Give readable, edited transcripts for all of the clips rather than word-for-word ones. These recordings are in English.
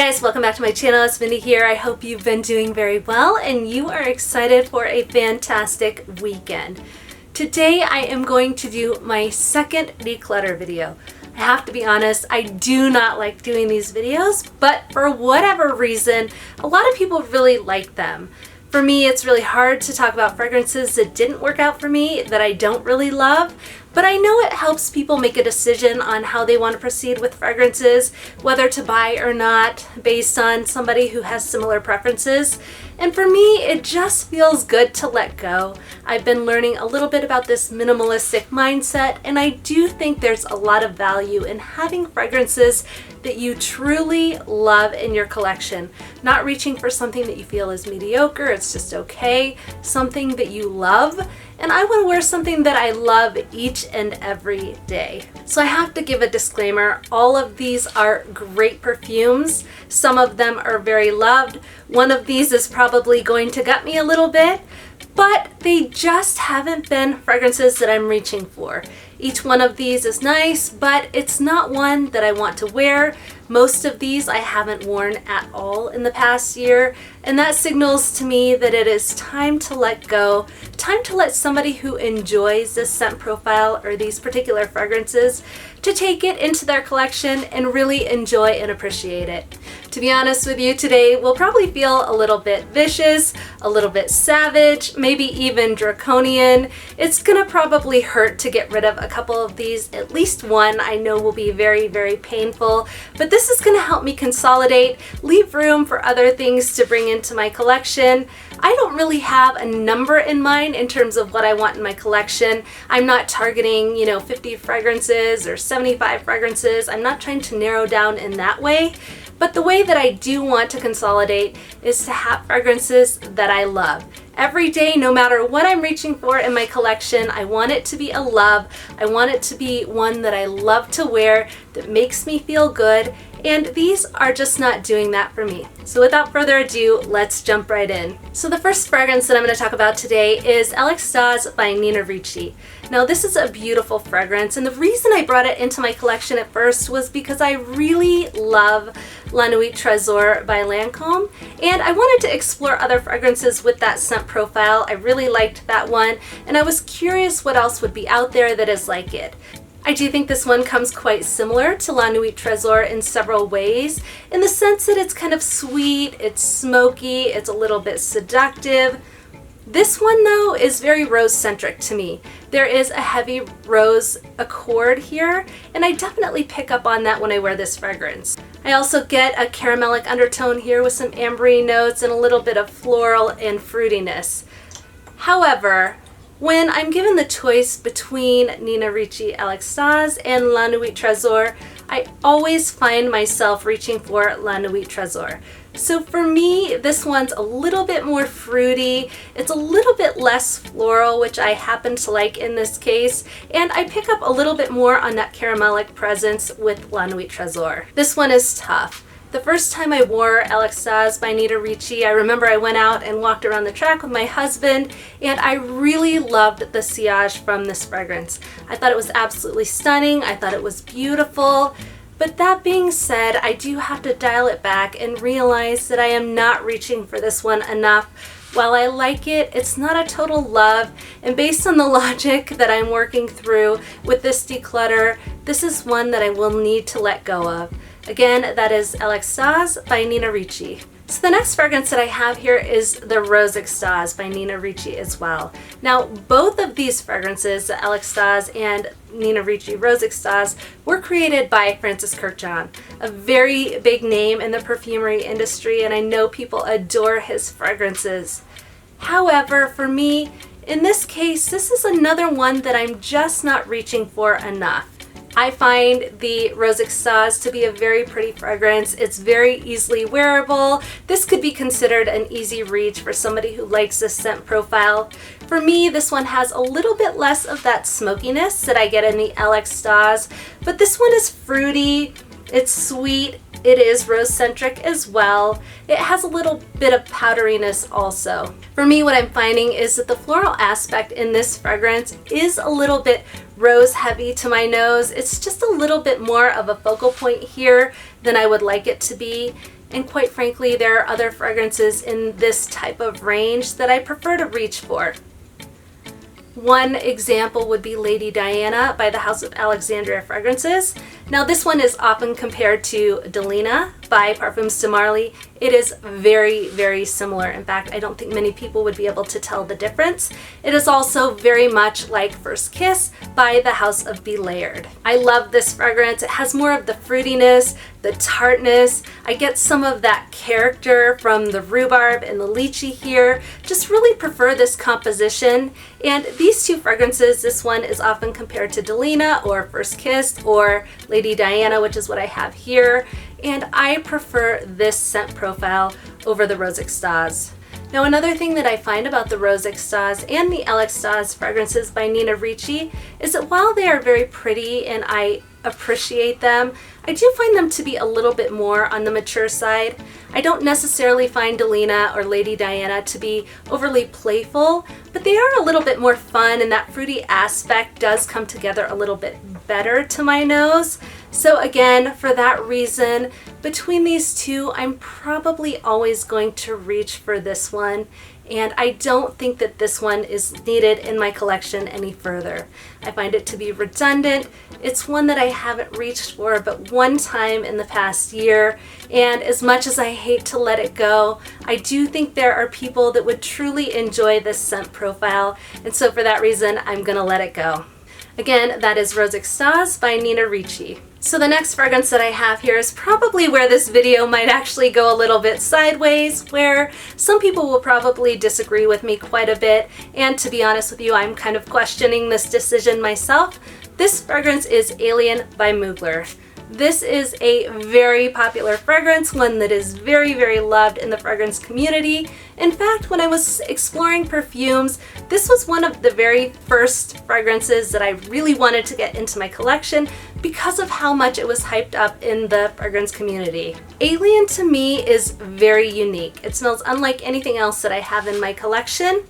guys, welcome back to my channel. It's Mindy here. I hope you've been doing very well and you are excited for a fantastic weekend. Today I am going to do my second declutter video. I have to be honest, I do not like doing these videos, but for whatever reason, a lot of people really like them. For me, it's really hard to talk about fragrances that didn't work out for me, that I don't really love, but I know it helps people make a decision on how they want to proceed with fragrances, whether to buy or not, based on somebody who has similar preferences. And for me, it just feels good to let go. I've been learning a little bit about this minimalistic mindset, and I do think there's a lot of value in having fragrances that you truly love in your collection. Not reaching for something that you feel is mediocre, it's just okay, something that you love. And I want to wear something that I love each and every day. So I have to give a disclaimer. All of these are great perfumes. Some of them are very loved. One of these is probably going to gut me a little bit, but they just haven't been fragrances that I'm reaching for. Each one of these is nice, but it's not one that I want to wear. Most of these I haven't worn at all in the past year, and that signals to me that it is time to let go, time to let somebody who enjoys this scent profile or these particular fragrances to take it into their collection and really enjoy and appreciate it. To be honest with you, today will probably feel a little bit vicious, a little bit savage, maybe even draconian. It's gonna probably hurt to get rid of a couple of these. At least one I know will be very, very painful, but this is gonna help me consolidate, leave room for other things to bring into my collection. I don't really have a number in mind in terms of what I want in my collection. I'm not targeting, 50 fragrances or 75 fragrances. I'm not trying to narrow down in that way. But the way that I do want to consolidate is to have fragrances that I love. Every day, no matter what I'm reaching for in my collection, I want it to be a love. I want it to be one that I love to wear, that makes me feel good, and these are just not doing that for me. So without further ado, let's jump right in. So the first fragrance that I'm going to talk about today is L'Extase by Nina Ricci. Now this is a beautiful fragrance, and the reason I brought it into my collection at first was because I really love La Nuit Trésor by Lancôme, and I wanted to explore other fragrances with that scent profile. I really liked that one, and I was curious what else would be out there that is like it. I do think this one comes quite similar to La Nuit Trésor in several ways, in the sense that it's kind of sweet, it's smoky, it's a little bit seductive. This one, though, is very rose-centric to me. There is a heavy rose accord here, and I definitely pick up on that when I wear this fragrance. I also get a caramelic undertone here with some ambery notes and a little bit of floral and fruitiness. However, when I'm given the choice between Nina Ricci L'Extase and La Nuit Trésor, I always find myself reaching for La Nuit Trésor. So for me, this one's a little bit more fruity, it's a little bit less floral, which I happen to like in this case, and I pick up a little bit more on that caramelic presence with La Nuit Trésor. This one is tough. The first time I wore L'Extase by Nina Ricci, I remember I went out and walked around the track with my husband, and I really loved the sillage from this fragrance. I thought it was absolutely stunning, I thought it was beautiful. But that being said, I do have to dial it back and realize that I am not reaching for this one enough. While I like it, it's not a total love, and based on the logic that I'm working through with this declutter, this is one that I will need to let go of. Again, that is L'Extase by Nina Ricci. So the next fragrance that I have here is the Rose Extase by Nina Ricci as well. Now, both of these fragrances, the L'Extase and Nina Ricci Rose Extase, were created by Francis Kurkdjian, a very big name in the perfumery industry, and I know people adore his fragrances. However, for me, in this case, this is another one that I'm just not reaching for enough. I find the Rose Extase to be a very pretty fragrance. It's very easily wearable. This could be considered an easy reach for somebody who likes this scent profile. For me, this one has a little bit less of that smokiness that I get in the L'Extase, but this one is fruity, it's sweet, it is rose-centric as well. It has a little bit of powderiness also. For me, what I'm finding is that the floral aspect in this fragrance is a little bit rose heavy to my nose. It's just a little bit more of a focal point here than I would like it to be. And quite frankly, there are other fragrances in this type of range that I prefer to reach for. One example would be Lady Diana by the House of Alexandria Fragrances. Now this one is often compared to Delina by Parfums de Marly. It is very, very similar. In fact, I don't think many people would be able to tell the difference. It is also very much like First Kiss by the House of Be Layered. I love this fragrance. It has more of the fruitiness, the tartness. I get some of that character from the rhubarb and the lychee here. Just really prefer this composition. And these two fragrances, this one is often compared to Delina or First Kiss or Lady Diana, which is what I have here. And I prefer this scent profile over the Rose Extase. Now another thing that I find about the Rose Extase and the l'Extase fragrances by Nina Ricci is that while they are very pretty and I appreciate them, I do find them to be a little bit more on the mature side. I don't necessarily find Delina or Lady Diana to be overly playful, but they are a little bit more fun, and that fruity aspect does come together a little bit better to my nose. So again, for that reason, between these two, I'm probably always going to reach for this one. And I don't think that this one is needed in my collection any further. I find it to be redundant. It's one that I haven't reached for but one time in the past year. And as much as I hate to let it go, I do think there are people that would truly enjoy this scent profile. And so for that reason, I'm gonna let it go. Again, that is Rose Extase by Nina Ricci. So the next fragrance that I have here is probably where this video might actually go a little bit sideways, where some people will probably disagree with me quite a bit, and to be honest with you, I'm kind of questioning this decision myself. This fragrance is Alien by Mugler. This is a very popular fragrance, one that is very, very loved in the fragrance community. In fact, when I was exploring perfumes, this was one of the very first fragrances that I really wanted to get into my collection because of how much it was hyped up in the fragrance community. Alien to me is very unique. It smells unlike anything else that I have in my collection.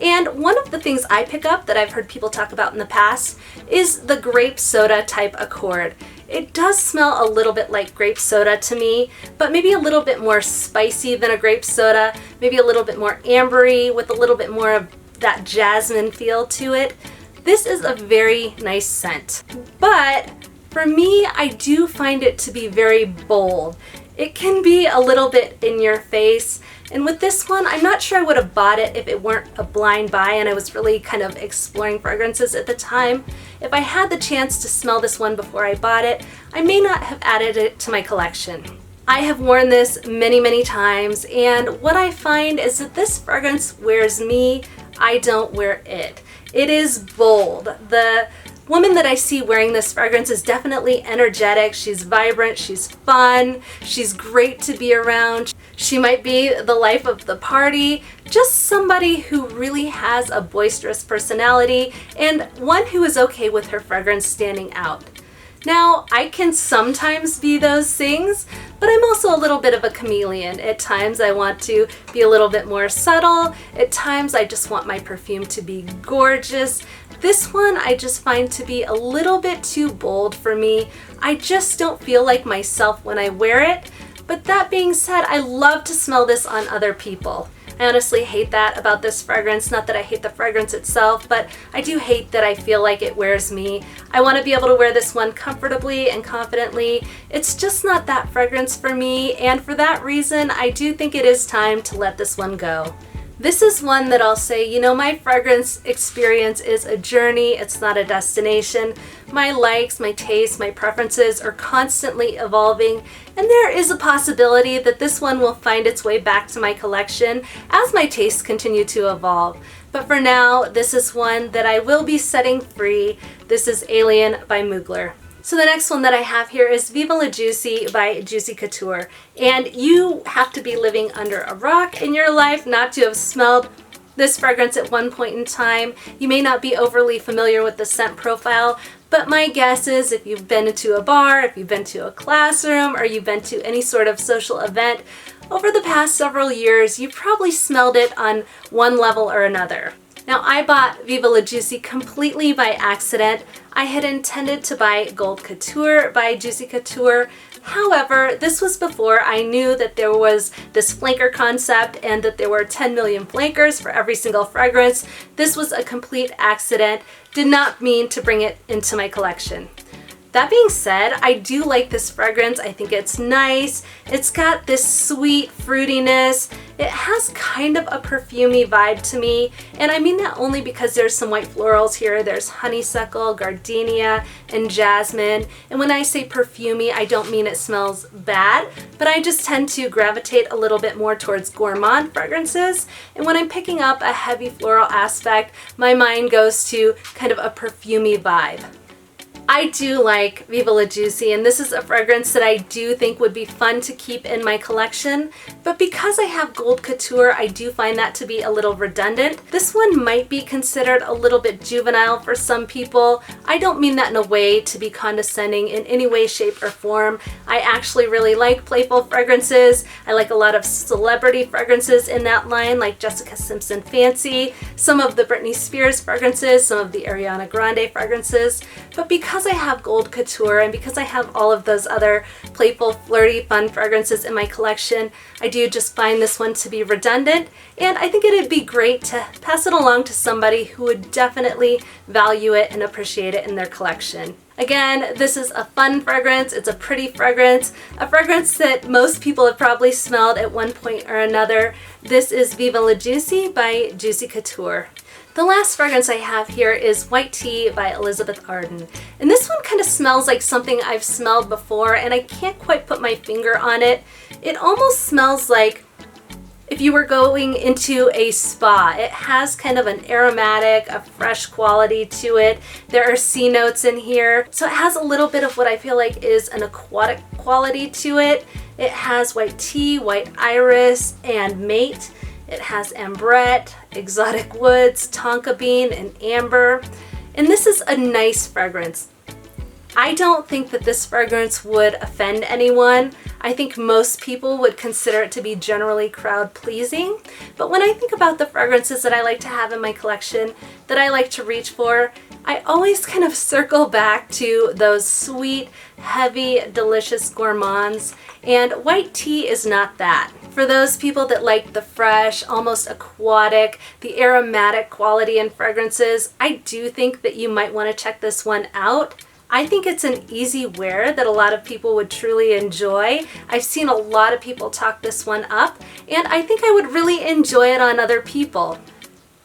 And one of the things I pick up that I've heard people talk about in the past is the grape soda type accord. It does smell a little bit like grape soda to me, but maybe a little bit more spicy than a grape soda, maybe a little bit more ambery with a little bit more of that jasmine feel to it. This is a very nice scent, but for me, I do find it to be very bold. It can be a little bit in your face. And with this one, I'm not sure I would have bought it if it weren't a blind buy and I was really kind of exploring fragrances at the time. If I had the chance to smell this one before I bought it, I may not have added it to my collection. I have worn this many, many times, and what I find is that this fragrance wears me, I don't wear it. It is bold. The woman that I see wearing this fragrance is definitely energetic. She's vibrant, she's fun, she's great to be around. She might be the life of the party, just somebody who really has a boisterous personality and one who is okay with her fragrance standing out. Now, I can sometimes be those things, but I'm also a little bit of a chameleon. At times I want to be a little bit more subtle. At times I just want my perfume to be gorgeous. This one I just find to be a little bit too bold for me. I just don't feel like myself when I wear it. But that being said, I love to smell this on other people. I honestly hate that about this fragrance. Not that I hate the fragrance itself, but I do hate that I feel like it wears me. I want to be able to wear this one comfortably and confidently. It's just not that fragrance for me, and for that reason, I do think it is time to let this one go. This is one that I'll say, you know, my fragrance experience is a journey, it's not a destination. My likes, my tastes, my preferences are constantly evolving, and there is a possibility that this one will find its way back to my collection as my tastes continue to evolve. But for now, this is one that I will be setting free. This is Alien by Mugler. So the next one that I have here is Viva La Juicy by Juicy Couture. And you have to be living under a rock in your life not to have smelled this fragrance at one point in time. You may not be overly familiar with the scent profile, but my guess is if you've been to a bar, if you've been to a classroom, or you've been to any sort of social event, over the past several years, you probably smelled it on one level or another. Now, I bought Viva La Juicy completely by accident. I had intended to buy Gold Couture by Juicy Couture, However, this was before I knew that there was this flanker concept and that there were 10 million flankers for every single fragrance. This was a complete accident. Did not mean to bring it into my collection. That being said, I do like this fragrance. I think it's nice. It's got this sweet fruitiness. It has kind of a perfumey vibe to me, and I mean that only because there's some white florals here. There's honeysuckle, gardenia, and jasmine. And when I say perfumey, I don't mean it smells bad, but I just tend to gravitate a little bit more towards gourmand fragrances. And when I'm picking up a heavy floral aspect, my mind goes to kind of a perfumey vibe. I do like Viva La Juicy, and this is a fragrance that I do think would be fun to keep in my collection, but because I have Gold Couture, I do find that to be a little redundant. This one might be considered a little bit juvenile for some people. I don't mean that in a way to be condescending in any way, shape, or form. I actually really like playful fragrances. I like a lot of celebrity fragrances in that line, like Jessica Simpson Fancy, some of the Britney Spears fragrances, some of the Ariana Grande fragrances, but because I have Gold Couture and because I have all of those other playful, flirty, fun fragrances in my collection, I do just find this one to be redundant, and I think it'd be great to pass it along to somebody who would definitely value it and appreciate it in their collection. Again, this is a fun fragrance, it's a pretty fragrance, a fragrance that most people have probably smelled at one point or another. This is Viva La Juicy by Juicy Couture. The last fragrance I have here is White Tea by Elizabeth Arden. And this one kind of smells like something I've smelled before, and I can't quite put my finger on it. It almost smells like if you were going into a spa. It has kind of an aromatic, a fresh quality to it. There are sea notes in here. So it has a little bit of what I feel like is an aquatic quality to it. It has white tea, white iris, and mate. It has ambrette, exotic woods, tonka bean, and amber. And this is a nice fragrance. I don't think that this fragrance would offend anyone. I think most people would consider it to be generally crowd pleasing. But when I think about the fragrances that I like to have in my collection, that I like to reach for, I always kind of circle back to those sweet, heavy, delicious gourmands. And white tea is not that. For those people that like the fresh, almost aquatic, the aromatic quality in fragrances, I do think that you might want to check this one out. I think it's an easy wear that a lot of people would truly enjoy. I've seen a lot of people talk this one up, and I think I would really enjoy it on other people.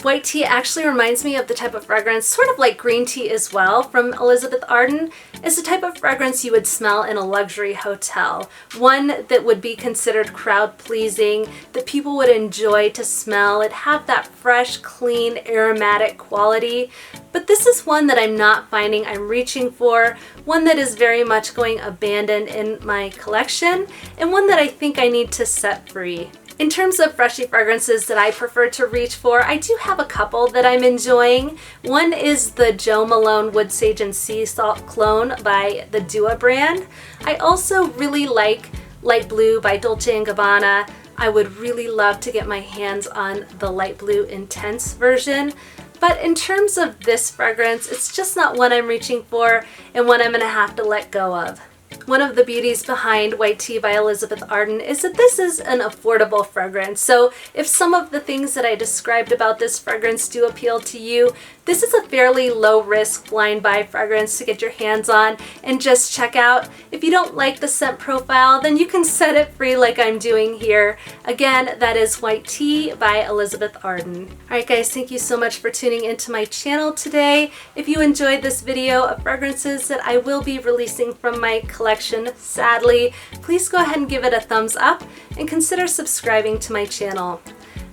White tea actually reminds me of the type of fragrance, sort of like green tea as well, from Elizabeth Arden. It's the type of fragrance you would smell in a luxury hotel. One that would be considered crowd-pleasing, that people would enjoy to smell. It'd have that fresh, clean, aromatic quality. But this is one that I'm not finding I'm reaching for, one that is very much going abandoned in my collection, and one that I think I need to set free. In terms of freshy fragrances that I prefer to reach for, I do have a couple that I'm enjoying. One is the Jo Malone Wood Sage and Sea Salt Clone by the Dua brand. I also really like Light Blue by Dolce & Gabbana. I would really love to get my hands on the Light Blue Intense version. But in terms of this fragrance, it's just not one I'm reaching for and one I'm going to have to let go of. One of the beauties behind White Tea by Elizabeth Arden is that this is an affordable fragrance. So if some of the things that I described about this fragrance do appeal to you, this is a fairly low risk blind buy fragrance to get your hands on and just check out. If you don't like the scent profile, then you can set it free like I'm doing here. Again, that is White Tea by Elizabeth Arden. Alright guys, thank you so much for tuning into my channel today. If you enjoyed this video of fragrances that I will be releasing from my collection, sadly, please go ahead and give it a thumbs up and consider subscribing to my channel.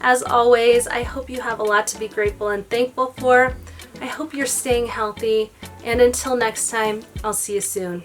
As always, I hope you have a lot to be grateful and thankful for. I hope you're staying healthy, and until next time, I'll see you soon.